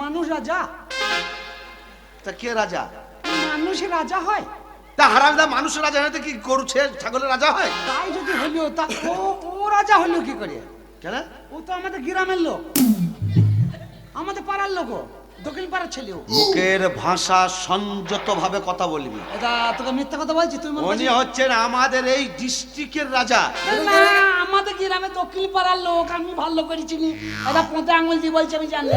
মানুষ রাজা। তা কে রাজা? মানুষের রাজা হয়। তা হারামদা মানুষের রাজা হতে কি গরু ছাগলের রাজা হয়? তাই যদি হলো তা ও রাজা হলো কি করে? কেন? ও তো আমাদের গ্রামের লোক, আমাদের পাড়ার লোক, দক্ষিণ পাড়ার ছেলে। মুখের ভাষা সংযত ভাবে কথা বলবি। এটা তোকে মিথ্যা কথা বলছি তুই? উনি হচ্ছেন আমাদের এই ডিস্ট্রিক্টের রাজা। না, আমাদের গ্রামে দক্ষিণ পাড়ার লোক, আমি ভালো করে চিনি। এটা পোঁতে আঙুল দিয়ে বলছি, আমি জানি।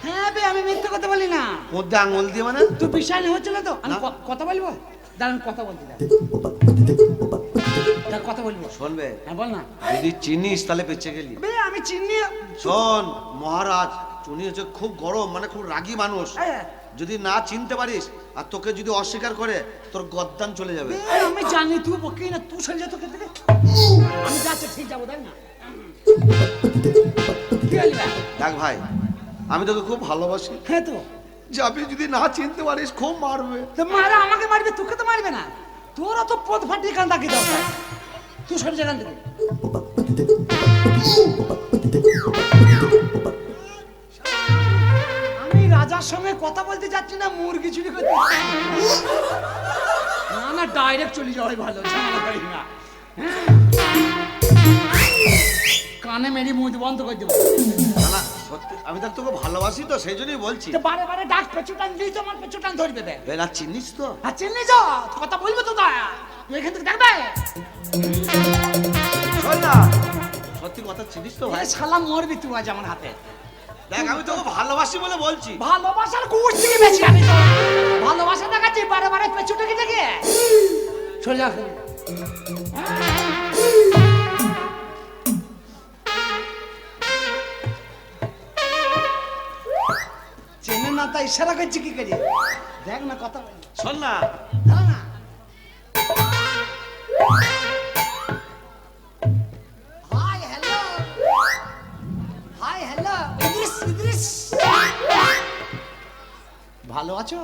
হ্যাঁ বে, আমি মিথ্যা কথা বলি না। মধ্যে আঙুল দিয়ে মানে? তুই বিশ্বাস হচ্ছে না তো? আমি কথা বলবো, দাঁড়ান কথা বলতে দাঁড়ান, কথা বলবো। শুনবে? হ্যাঁ বল না। যদি চিনিস তাহলে বেঁচে গেলি। বে আমি চিনি। শোন মহারাজ, উনি হচ্ছে খুব গরম, মানে খুব রাগী মানুষ। হ্যাঁ। যদি না চিনতে পারিস আর তোকে যদি অস্বীকার করে, তোর গদ্দান চলে যাবে। আমি জানি তুই বকি না, তুই সরে যা তোকে থেকে। আমি যাচ্ছি, ঠিক যাবো, দেখ না। কি হলি ভাই? দেখ ভাই, আমি তোকে খুব ভালোবাসি। হ্যাঁ তো। যাবি যদি না চিনতে পারিস খুব মারবে। তো মারা আমাকে মারবে, তোকে তো মারবে না। তোর অত পথ ফাটিয়ে কান ডাকি দরকার। তুই সরে যা কান থেকে। আমি রাজার সঙ্গে কথা বলতে যাচ্ছি না, মুরগি চুরি করতে। না না, ডাইরেক্ট চলে যাওয়াই ভালো, ঝামেলা করি না। কানে মেরি মুখ বন্ধ করে দেবো। না না সত্যি, আমি দেখ তোকে ভালোবাসি তো, সেই জন্যই বলছি। বারে বারে ডাক পেছু টান দিই তো, আমার পেছু টান ধরবে। দেখ এরা চিনিস তো? আর চিনি যা কথা বলবো তো, দয়া তুই এখান থেকে দেখবে। শোন না, সত্যি কথা চিনিস তো ভাই? শালা মরবি তুই আজ আমার হাতে। দেখ আমি তোকে ভালোবাসি বলে বলছি। ভালোবাসার কুশ থেকে বেশি আমি তো ভালোবাসা দেখাচ্ছি, বারে বারে পেছু টেকে দেখে চলে যা। চেনে না তাই ইশারা করছি কি করি, দেখ না কথা বলি। শোন না, না hi hello, hi hello, Idris Idris, ভালো আছো?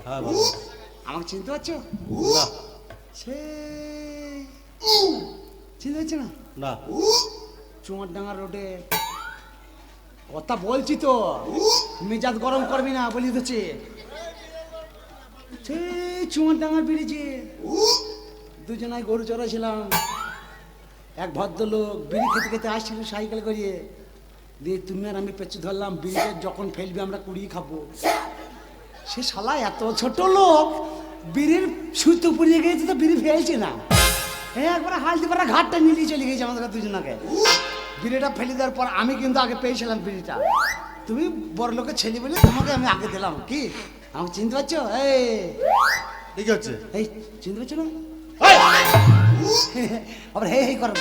হ্যাঁ ভালো। আমাকে চিনতে পারছো? না। সে চিনতে পারছো না? না। চুমারডাঙ্গা রোডে কথা বলছি তো, মেজাজ গরম করবি না বলি দিচ্ছি। সেই চুমারডাঙ্গার ব্রিজে দুজনায় গরু চড়াছিলাম। এক ভদ্রলোক বিড়ি খেতে খেতে আসছিল সাইকেল করিয়ে, দিয়ে তুমি আর আমি পেছু ধরলাম, বিড়িতে যখন ফেলবি আমরা কুড়িয়ে খাবো। সে শালা এত ছোট লোক, বিড়ির সুতো পুড়িয়ে গিয়েছে তো বিড়ি ফেলছে না। হ্যাঁ একবার হালদি পাড়া ঘাটটা নিয়ে চলে গেছে আমাদের দুজনাকে। বিড়িটা ফেলে দেওয়ার পর আমি কিন্তু আগে পেয়েছিলাম বিড়িটা। তুমি বড় লোকের ছেলে বলে তোমাকে আমি আগে দিলাম। কি আমাকে চিনতে পারছো? এই ঠিক আছে। এই চিনতে পারছো না? আবার হে হে করো,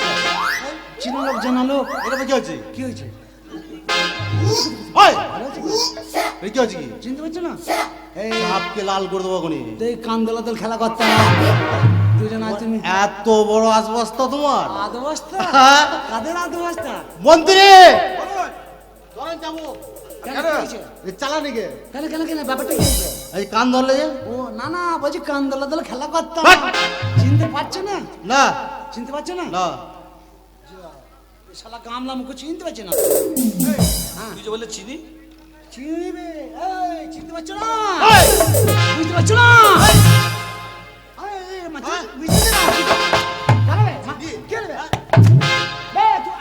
চিনো লোক জানা লোক। এটা কি হচ্ছে? কি হয়েছে? ভালো হয়েছে? কি হচ্ছে কি? চিনতে পারছো না? এই আপকে লাল করে দেবো কোনি। এই কান্দলা দল খেলা করতাম দুজন। আজ তুমি এত বড় আসবাস্তা তোমার? আদবস্তা? কাদের আদবস্তা? মন্ত্রী যাবো চালানি কে? কেন কেন কেন ব্যাপারটা কি হয়েছে? এই কান ধরলে যে? ও না না, বলছি কান্দলা দল খেলা করতাম। চিনতে পারছো না? না। চিনতে পারছো না? না। শালা কামলা মুখ চিনতে পারছে না। তুই যে বলে চিনি? চিনবে? এই চিনতে পারছো না? বুঝতে পারছো না? বুঝতে না? কেন রে? কে রে? বে তুই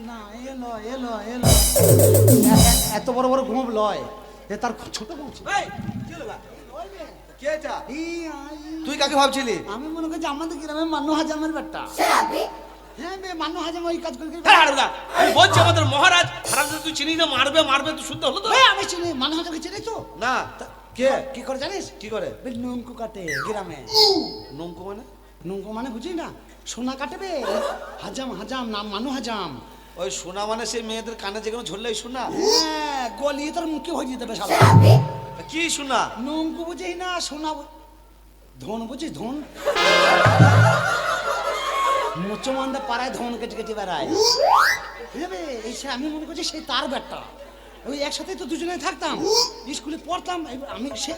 না, এলো এলো এলো। এত বড় বড় ঘুম লয়, এ তার ছোট ঘুমছে। তুই কাকে ভাবছিলি? আমি মনে করছি আমাদের গ্রামে মান্নু হাজামের বেটা। হ্যাঁ বে, মান্নু হাজাম ওই কাজ করে। আমি বলছি আমাদের মহারাজ হারামজাদা, তুই চিনি না? মারবে মারবে, তুই শুদ্ধ হলো তো? আমি চিনি মান্নু হাজামকে, চিনি তো। না। কে? কি করে জানিস? কি করে? বেশ নৌকো কাটে গ্রামে। নৌকো মানে? নৌকো মানে বুঝি না, সোনা কাটবে। হাজাম হাজাম নাম মান্নু হাজাম। ওই সোনা মানে সেই মেয়েদের কানে যেগুলো ঝরলেই সোনা? হ্যাঁ, গলিয়ে তোর মুখে হয়ে যেতে হবে শালা। কি সোনা? নৌকো বুঝি না, সোনা ধন বুঝিস? ধন মোচমান্দা পাড়ায় ধন কেটে কেটে বেড়ায়। বুঝবে? এই সে আমি মনে করছি সেই তার বেটা। ওই একসাথে তো দুজনে থাকতাম, স্কুলে পড়তাম। আমি সে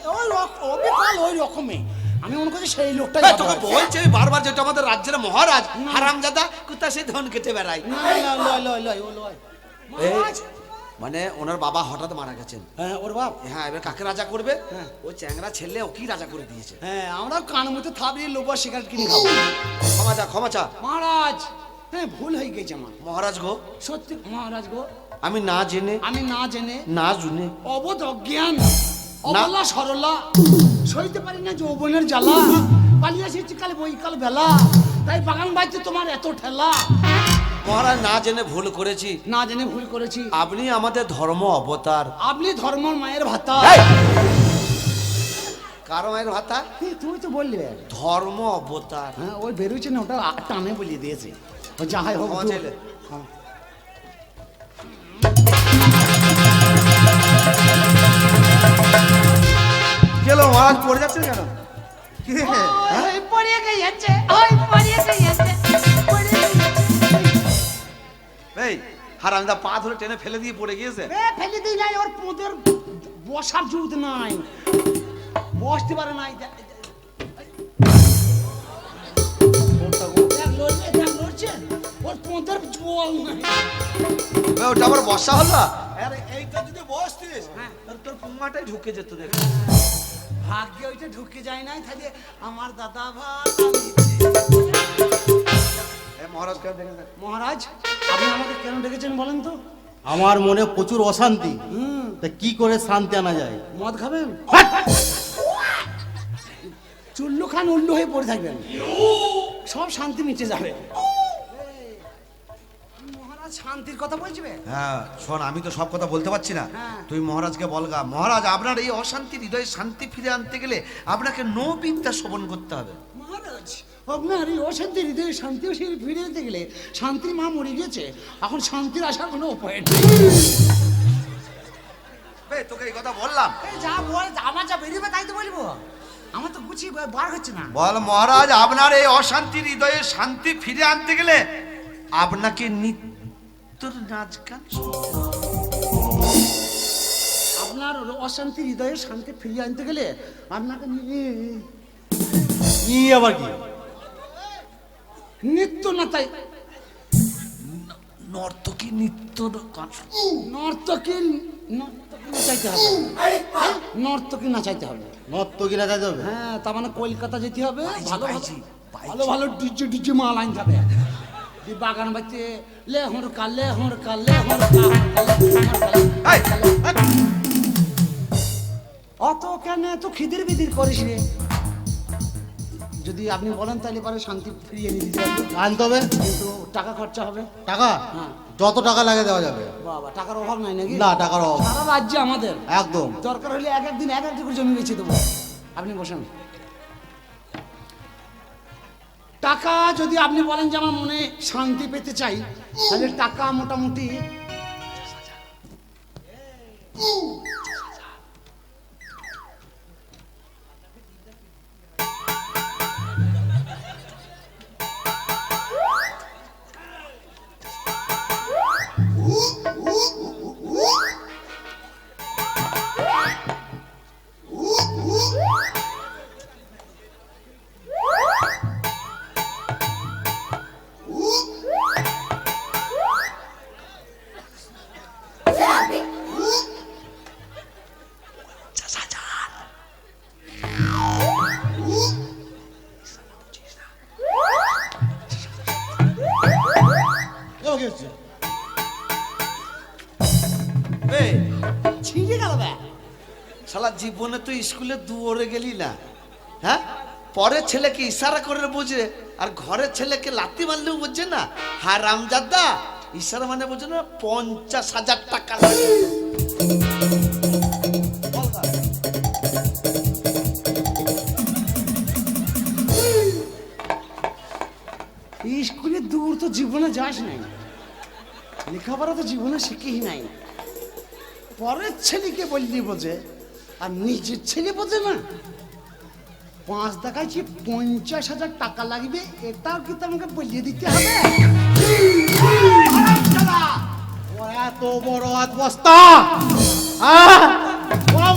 ওই রকমে আমি মনে করছি সেই লোকটাই। তোকে বলছে বারবার, যেটা আমাদের রাজ্যের মহারাজ হারামজাদা কোথা সেই ধন কেটে বেড়ায়। না না, লয় লয় লয় ও লয়। মহারাজ মানে ওনার বাবা হঠাৎ মারা গেছেন। হ্যাঁ ওর বাপ। হ্যাঁ, এবার কাকে রাজা করবে? হ্যাঁ। ওই চ্যাংরা ছেলে ওকেই রাজা করে দিয়েছে। হ্যাঁ আমরা কান মতো থাবিয়ে লোবা সিগারেট কিনে খাবো। ক্ষমা চা, ক্ষমা চা। মহারাজ, হ্যাঁ ভুল হয়ে গেছে আমার। মহারাজ গো, সত্যি মহারাজ গো, আমি না জেনে আমি না জেনে না জুনে অবোধ অজ্ঞান অবলা সরলা সইতে পারি না যৌবনের জ্বালা, পালিয়ে এসেছি কাল বৈকাল বেলা, তাই বাগান বাড়িতে তোমার এত ঠেলা। মহারাজ না জেনে ভুল করেছি, না জেনে ভুল করেছি। আপনি আমাদের ধর্ম অবতার। আপনি ধর্ম মায়ের ভাতা। এই! কার মায়ের ভাতা? তুমি তো বললে ধর্ম অবতার। হ্যাঁ ওই বেরোচ্ছে না, ওটা টানে বলিয়ে দিয়েছে। ও যাহাই হোক ক্ষমা তুই- চাইলে। হ্যাঁ। গেল মহারাজ পড়ে যাচ্ছে কেন? কি রে? ওই পড়ে গেছে, ওই পড়ে গেছে, পড়ে গেছে। এই হারামদা পা ধরে টেনে ফেলে দিয়ে পড়ে গিয়েছে। এ ফেলে দিই নাই, ওর পোদের বসার জুত নাই, বসতে পারে নাই। ওর পোদের জল নাই। ওটা আবার বর্ষা হলো। আরে এইটা যদি বসতিস, তাহলে তোর পুঙ্গাটাই ঢুকে যেত দেখ। ভাগ্যে ওইটা ঢুকে যায় নাই, তাহলে আমার দাদা ভাই। মহারাজ কেন দেখেন? মহারাজ আপনি আমাকে কেন ডেকেছেন বলেন তো? আমার মনে প্রচুর অশান্তি, হুম, তা কি করে শান্তি আনা যায়? মদ খাবেন? চুল্লু খান উল্লু হয়ে পড়ে থাকবেন, সব শান্তি মিটে যাবে। মহারাজ শান্তির কথা বলছিবে? হ্যাঁ শোন, আমি তো সব কথা বলতে পারছি না, হ্যাঁ। তুই মহারাজকে বলগা। মহারাজ, আপনার এই অশান্তি হৃদয়ে শান্তি ফিরে আনতে গেলে আপনাকে নো বিদ্যা শোভন করতে হবে। মহারাজ আপনার এই অশান্তি হৃদয়ে শান্তি ফিরে যেতে গেলে, শান্তির মা মরে গেছে, এখন শান্তির আসার কোনো উপায় নেই। তোকে এই কথা বললাম। যা বল, আমার যা বেরিয়ে তাই তো বলবো, আমার তো গুছিয়ে বার হচ্ছে না। বল মহারাজ, আপনার এই অশান্তি হৃদয়ে শান্তি ফিরে আনতে গেলে আপনাকে নিত্যর নাচ গান শুনতে হবে। আপনার অশান্তি হৃদয়ে শান্তি ফিরিয়ে আনতে গেলে আপনাকে কি আবার কি? নিত্য না তাই নর্তকী নিত্য গান নর্তকী নাচাইতে হবে। নর্তকী নাচাইতে হবে। নর্তকী না যাইতে হবে? হ্যাঁ, তার মানে কলকাতা যেতে হবে, ভালো পাইছি, ভালো ভালো ডিজে ডিজে মাল আনতে হবে। এই বাগান বাড়িতে লে হর কালে হর কালে হর অত কেন এত খিদির বিদির করিস রে? যদি আপনি বলেন তাহলে পরে শান্তি ফিরিয়ে নিয়ে দিতে পারবো, আনতে হবে কিন্তু টাকা খরচা হবে। টাকা? হ্যাঁ। যত টাকা লাগে দেওয়া যাবে। বাবা টাকার অভাব নাই নাকি? না, টাকার অভাব সারা রাজ্যে আমাদের একদম। দরকার হলে এক একদিন এক এক করে জমি বেচে দেবো। আপনি বসেন। টাকা যদি আপনি বলেন যে আমার মনে শান্তি পেতে চাই, তাহলে টাকা মোটামুটি ছিঁড়ে গেল। শালা জীবনে তো স্কুলে দুয়ারে গেলি না, হ্যাঁ? পরের ছেলেকে ইশারা করে বোঝে, আর ঘরের ছেলেকে লাথি মারলেও বোঝে না। হারামজাদা, ইশারা মানে বোঝে না 50,000 টাকা লাগে। স্কুলে দূর তো জীবনে যাস নাই, লেখাপড়া তো জীবনে শিখেই নাই। পরের ছেলেকে বললি বোঝে, আর নিজের ছেলে বোঝে না। 5 দেখাচ্ছি 50,000 টাকা লাগবে, এটাও কি তোমাকে বলিয়ে দিতে হবে? ও এত বড় বস্তা,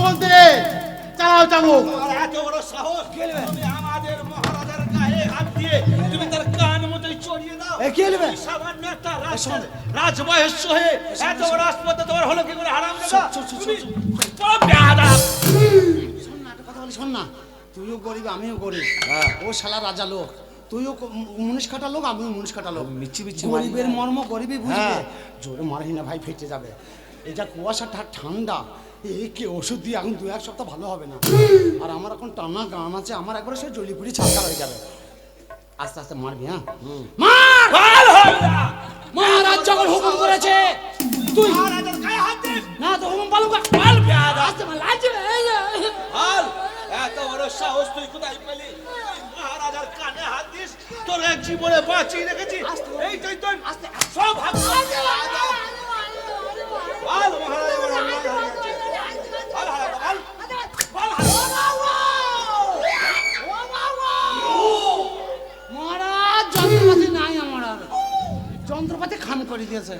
মন্ত্রী চালাও চাবুক। এত বড় সাহস, তুমি আমাদের মহারাজার গায়ে হাত দিয়ে তুমি তার কান মতো চড়িয়ে দাও। এ কে নেবে সামান্য একটা রাজবয়স্য হয়ে এত বড় রাজপথে তোমার হলো কি করে হারাম দাদা? বড় বেয়াদব। শোন না, একটা কথা বলি, শোন না, তুইও গরিব আমিও গরিব, হ্যাঁ। ও শালা রাজা লোক, তুইও মুনিশ কাটা লোক আমিও মুনিশ কাটা লোক, মিচি মিচি গরিবের মর্ম গরিবই বুঝবে। হ্যাঁ। জোরে মারহি না ভাই, ফেটে যাবে। এই যা কুয়াশা ঠান্ডা, এই কি ওষুধ দিয়ে এখন 2-1 সপ্তাহ ভালো হবে না। আর আমার এখন টানা গান আছে, আমার একবারে সে জলিপুরি ছাড়কার হয়ে যাবে। আস্তে আস্তে মারবি, হ্যাঁ মার। বল হল্লা। মহারাজ যখন হুকুম করেছে তুই মহারাজের গায়ে হাত দিস। না তো হুকুম পালন কর। বল বেয়াদব। আস্তে মার, লাগছে। বল, এত বড় সাহস তুই কোথায় পেলি? তুই মহারাজার কানে হাত দিস, তোর এক জীবনে বাঁচিয়ে রেখেছি। এইটাই তো সব হাত। বল মহারাজ এবার অন্যায় হয়ে গেছে। বল হারাম, বল। বল হারাম। মহারাজ যন্ত্রপাতি নাই আমার আর, যন্ত্রপাতি খাম করে দিয়েছে।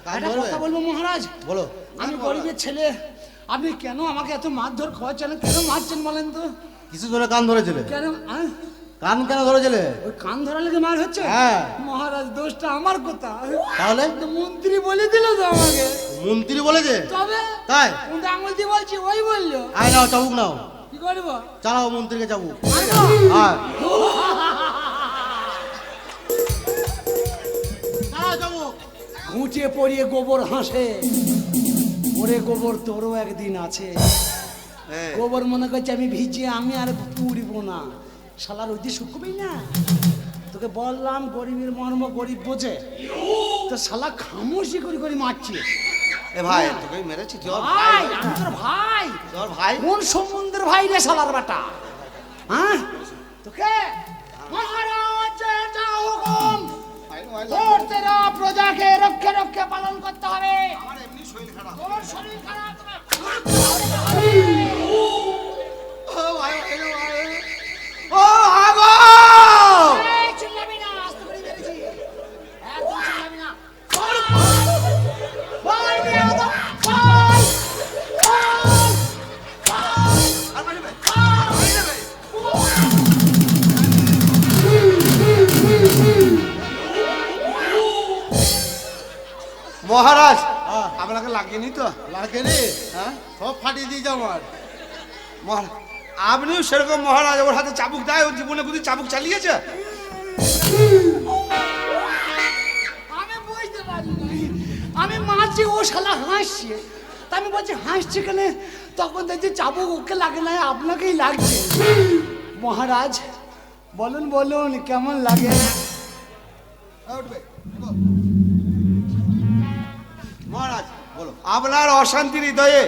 কাজ একটা ধরবে? কথা বলবো মহারাজ, বলো। আমি গরিবের ছেলে, আপনি কেন আমাকে এত মারধর খাওয়াচ্ছেন? কেন মারছেন বলেন তো? কিছু ধরে কান ধরেছিলে? কেন কান কেন ধরেছিলে? ওই কান ধরা লেগে মার হচ্ছে? হ্যাঁ। মহারাজ দোষটা আমার কথা, তাহলে তো মন্ত্রী বলে দিল তো আমাকে। মন্ত্রী বলেছে? তবে তাই? কোনটা আঙুল দিয়ে বলছি ওই বললো। আয় নাও, চাবুক নাও, কি করবো? চালাও মন্ত্রীকে চাবুক। মারবো? হ্যাঁ, চালাও চাবুক। ঘুঁটে পড়িয়ে গোবর হাসে, ওরে গোবর তোরও একদিন আছে। গোবর মনে করছে আমি ভিজিয়ে আমি আর পুড়িব না, শালার ওই দিয়ে শুকবেই না। তোকে বললাম গরিবের মর্ম গরিব বোঝে, তো শালা খামোশি করে করে মারছি। এ ভাই তোকে মেরেছি তুই ওর ভাই, আমি তোর ভাই। তোর ভাই কোন সম্বন্ধের ভাই রে শালার বেটা? হ্যাঁ তোকে মহারাজ যা হুকুম, তোর তেরা প্রজাকে রক্ষে রক্ষে পালন করতে হবে। আমার এমনি শরীর খারাপ। তোর শরীর খারাপ, ও আগো এই চিল্লাবি না, আস্তে করে মেরেছি। একদম চিল্লাবি না। বল বেয়াদব, বল, বল, আর মারবে মহারাজ হ্যাঁ। আপনাকে লাগেনি তো? লাগেনি? হ্যাঁ সব ফাটিয়ে দিয়েছে আমার। মহারাজ আপনিও সেরকম মহারাজ, ওর হাতে চাবুক দেয়, ওর জীবনে কোথায় চাবুক চালিয়েছে? আমি বুঝতে পারি নাই। আমি মারছি, ও শালা হাসছে। তা আমি বলছি হাসছে কেন? তখন দেখছি চাবুক ওকে লাগে না, আপনাকেই লাগছে। মহারাজ বলুন বলুন কেমন লাগে? মহারাজ বলো, আপনার অশান্তির হৃদয়ে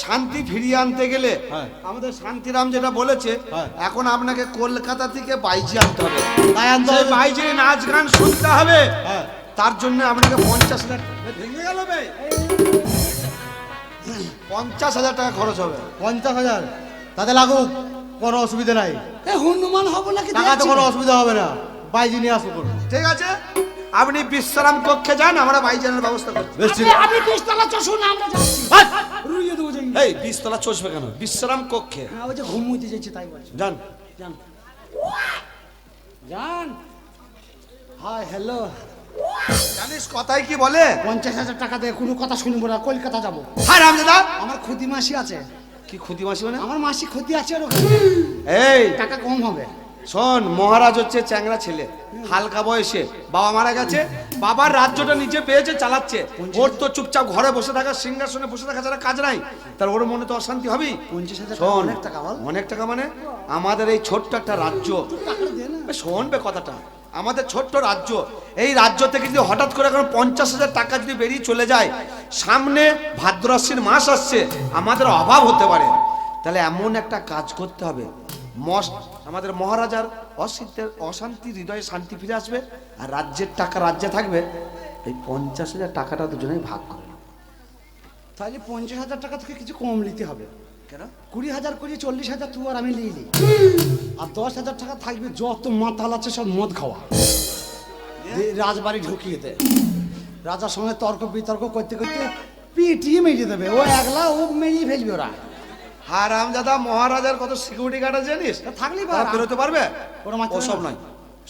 শান্তি ফিরিয়ে আনতে গেলে হ্যাঁ। আমাদের শান্তিরাম যেটা বলেছে, হ্যাঁ। এখন আপনাকে কলকাতা থেকে বাইজি আনতে হবে। তাই আনতে সেই হবে? বাইজির নাচ গান শুনতে হবে। হ্যাঁ। তার জন্য আপনাকে 50,000 ভেঙে গেল বে 50,000 টাকা খরচ হবে। 50,000? তাতে লাগুক, কোনো অসুবিধা নাই। এ হনুমান হবো নাকি? টাকাতে কোনো অসুবিধা হবে না, বাইজি নিয়ে আসবো করো। ঠিক আছে, আপনি বিশ্রাম কক্ষে যান, আমরা বাইজানের ব্যবস্থা করছি। বেশ ঠিক আছে। আমি পিস্তলা চষুন, আমরা যাচ্ছি। রুইয়ে দেবো যাই। এই বিস্তলা চষবে কেন? বিশ্রাম কক্ষে হ্যাঁ, ওই যে ঘুমুইতে যাচ্ছি তাই বলছি। যান। যান যান। হাই হ্যালো, জানিস কথাই কি বলে? 50,000 টাকা দিয়ে কোনো কথা শুনবো না, কলকাতা যাবো। হ্যাঁ রামদাদা, আমার ক্ষতি মাসি আছে, কি ক্ষতি মাসি মানে? আমার মাসি ক্ষতি আছে, আর ওখানে এই টাকা কম হবে। শোন, মহারাজ হচ্ছে চ্যাংড়া ছেলে, হালকা বয়সে বাবা মারা গেছে, বাবার রাজ্যটা নিজে পেয়েছে, চালাচ্ছে। ওর তো চুপচাপ ঘরে বসে থাকা, সিংহাসনে বসে থাকা ছাড়া কাজ নাই। তার ওর মনে তো অশান্তি হবেই। 50,000 টাকা শোন, অনেক টাকা বল। অনেক টাকা মানে আমাদের এই ছোট্ট একটা রাজ্য, টাকা দে না। শোনবে কথাটা, আমাদের ছোট্ট রাজ্য, এই রাজ্য থেকে যদি হঠাৎ করে এখন 50,000 টাকা যদি বেরিয়ে চলে যায়, সামনে ভাদ্র আশ্বিন মাস আসছে, আমাদের অভাব হতে পারে। তাহলে এমন একটা কাজ করতে হবে, আমাদের মহারাজার অশান্তি হৃদয়ে শান্তি ফিরে আসবে, আর রাজ্যের টাকা রাজ্যে থাকবে। এই 50,000 টাকাটা দুজনেই ভাগ করে নেব। তাহলে 50,000 টাকা থেকে কিছু কম নিতে হবে। কেন? 20,000 করে 40,000 তুই আর আমি নিয়ে আর 10,000 টাকা থাকবে, যত মাতাল আছে সব মদ খাওয়া, রাজবাড়ি ঢুকিয়ে দে। রাজার সঙ্গে তর্ক বিতর্ক করতে করতে পিটিয়ে মেরিয়ে দেবে, ও একলা ও মেরিয়ে ফেলবে ওরা। হারাম দাদা, মহারাজার কত সিকিউরিটি গার্ড আছে জানিস? তা থাকলেই তারা পারে। বেরোতে পারবে? ওরা মারতে ওসব পারবে না। নয়,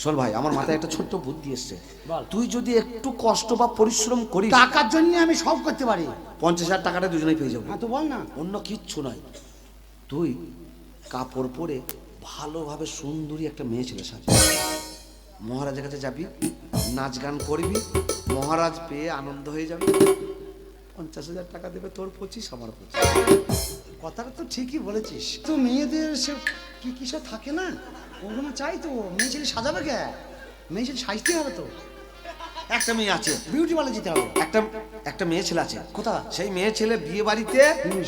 শোন ভাই, আমার মাথায় একটা ছোট্ট বুদ্ধি এসছে। বল। তুই যদি একটু কষ্ট বা পরিশ্রম করিস, টাকার জন্য আমি সব করতে পারি। 50,000 টাকাটা দুজনেই পেয়ে যাবো। হ্যাঁ তো বল না। অন্য কিচ্ছু নয়, তুই কাপড় পরে ভালোভাবে সুন্দরী একটা মেয়ে ছেলে সাজে মহারাজের কাছে যাবি, নাচ গান করবি, মহারাজ পেয়ে আনন্দ হয়ে যাবে। 50,000 টাকা দেবে তোর 25, আমার 25। কথাটা তো ঠিকই বলেছিস। তো মেয়েদের সে কি কিসব থাকে না, ওগুলো চাই তো। মেয়ে ছেলে সাজাবে কে? মেয়ে ছেলে সাজতে হবে তো, একটা মেয়ে আছে, বিউটি পার্লার যেতে হবে। একটা মেয়ে ছেলে আছে। কোথা? সেই মেয়ে ছেলে বিয়ে বাড়িতে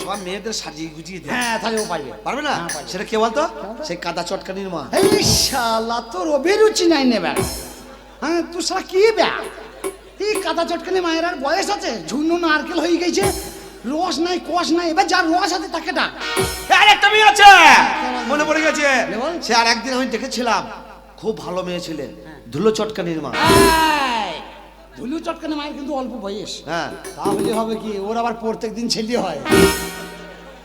সব মেয়েদের সাজিয়ে গুজিয়ে দেয়। হ্যাঁ তাহলে ও পারবে। পারবে না? হ্যাঁ, পারবে। সেটা কে বলতো? সেই কাদা চটকানির মা। এই শালা তোর অভিরুচি নাই নেবে। হ্যাঁ তুই শালা কি ব্যা, এই কাদা চটকানি মায়ের আর বয়স আছে? ঝুনো নারকেল হয়ে গেছে, রস নাই কষ নাই, এবার যার রস আছে তাকে ডাক। আর একটা মেয়ে আছে, মনে পড়ে গেছে। বল। সে আর একদিন আমি দেখেছিলাম, খুব ভালো মেয়ে ছিলে, ধুলো চটকানির মা। এই, ধুলু চটকানি মায়ের কিন্তু অল্প বয়স। হ্যাঁ, তাহলে হবে কি, ওর আবার প্রত্যেক দিন ছেলে হয়।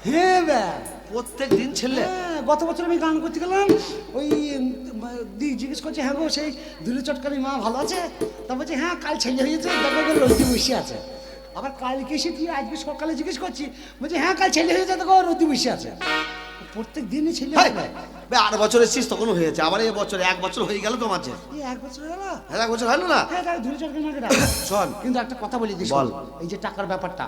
হ্যাঁ ব্যা, প্রত্যেক দিন ছেলে। হ্যাঁ, গত বছর আমি গান করতে গেলাম, ওই দি জিজ্ঞেস করছে হ্যাঁ গো সেই ধুলু চটকানি মা ভালো আছে? তা বলছে হ্যাঁ কাল ছেলে হয়েছে, দেখো রোদি বসে আছে। আবার কালকে এসে তুই আজকে সকালে জিজ্ঞেস করছি, বলছে হ্যাঁ কাল ছেলে হয়েছে, দেখো রোদি বসে আছে। প্রত্যেক দিনই ছেলে হাই, হবে। বে, 8 বছর এসেছিস তখন হয়েছে, আবার এই বছর 1 বছর হয়ে গেল তোমার যে। এই 1 বছর হয়ে গেল। 1 বছর হলো না? হ্যাঁ তাহলে ধুলু চটকানি মাকে ডাক। শোন, কিন্তু একটা কথা বলি দিস, বল। এই যে টাকার ব্যাপারটা,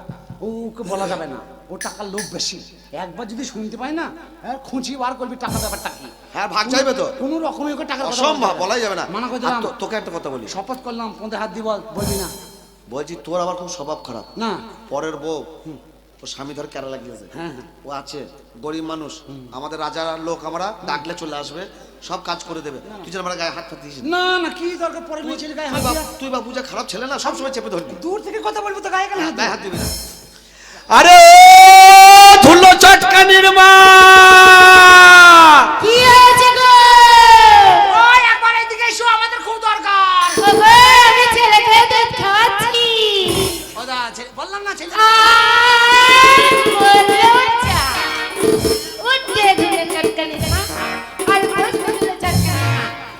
ওকে বলা যাবে না, ও টাকার লোভ বেশি। একবার যদি শুনতে পাই না, হ্যাঁ খুঁজি বার করবি টাকার ব্যাপারটা কি। হ্যাঁ ভাগ চাইবে তো, কোনো রকমে ওকে টাকার কথা অসম্ভব, বলা বলাই যাবে না। মানা করে আর দিলাম, তোকে একটা কথা বলি, শপথ করলাম, পথে হাত দিব, বলবি না। বলছি তোর আবার খুব স্বভাব খারাপ। না পরের বউ, তোর স্বামী ধর কেরালা গিয়েছে, হ্যাঁ হ্যাঁ। ও আছে গরিব মানুষ, আমাদের রাজার লোক, আমরা ডাকলে চলে আসবে, সব কাজ করে দেবে। তুই যেন আমার গায়ে হাত ফাত দিস না। না না, কি দরকার পরে মেয়ে ছেলে গায়ে হাত দিয়া? তুই বাবু যা খারাপ ছেলে না, সবসময় চেপে ধরবি, দূর থেকে কথা বলবো তো গায়ে কেন হাত গায়ে দিয়া? হাত দিবি না। আরে ধুলো চটকানির মা, কি হয়েছে গো? ওই একবার এদিকে এসো, আমাদের খুব দরকার। ওগো, আমি ছেলেকে দুধ খাওয়াচ্ছি। ওদা ছেলে বললাম না ছেলে। আর বললো যা। উঠে ধুলে চটকানি মা, আর বসে ধুলে চটকানি মা।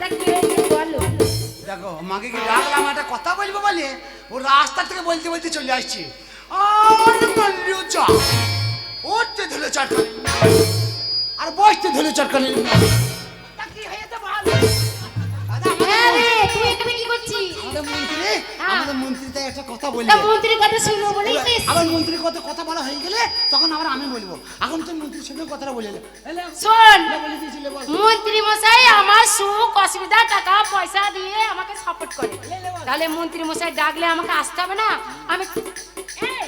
তা কি হয়েছে বলো? দেখো মাকে কি ডাকলাম একটা কথা বলবো বলে, ও রাস্তা থেকে বলতে বলতে চলে আসছে। আর বললো যা, উঠতে ধুলে চটকানি আর বসতে ধুলে চটকানি। তা কি হয়েছে বল? দাদা, হ্যাঁ রে, তুই এখানে কি করছিস? আমাদের মন্ত্রী তাই একটা কথা বলবে। তা মন্ত্রীর কথা শুনবো বলেই তো এসেছি। আবার মন্ত্রীর কথা কথা বলা হয়ে গেলে তখন আবার আমি বলবো। এখন তুই মন্ত্রীর সঙ্গে কথাটা বলে নে। শোন, বলে দিয়েছিলে বল। মন্ত্রী মশাই আমার সুখ অসুবিধা টাকা পয়সা দিয়ে আমাকে সাপোর্ট করে, তাহলে মন্ত্রী মশাই ডাকলে আমাকে আসতে হবে না? আমি এই,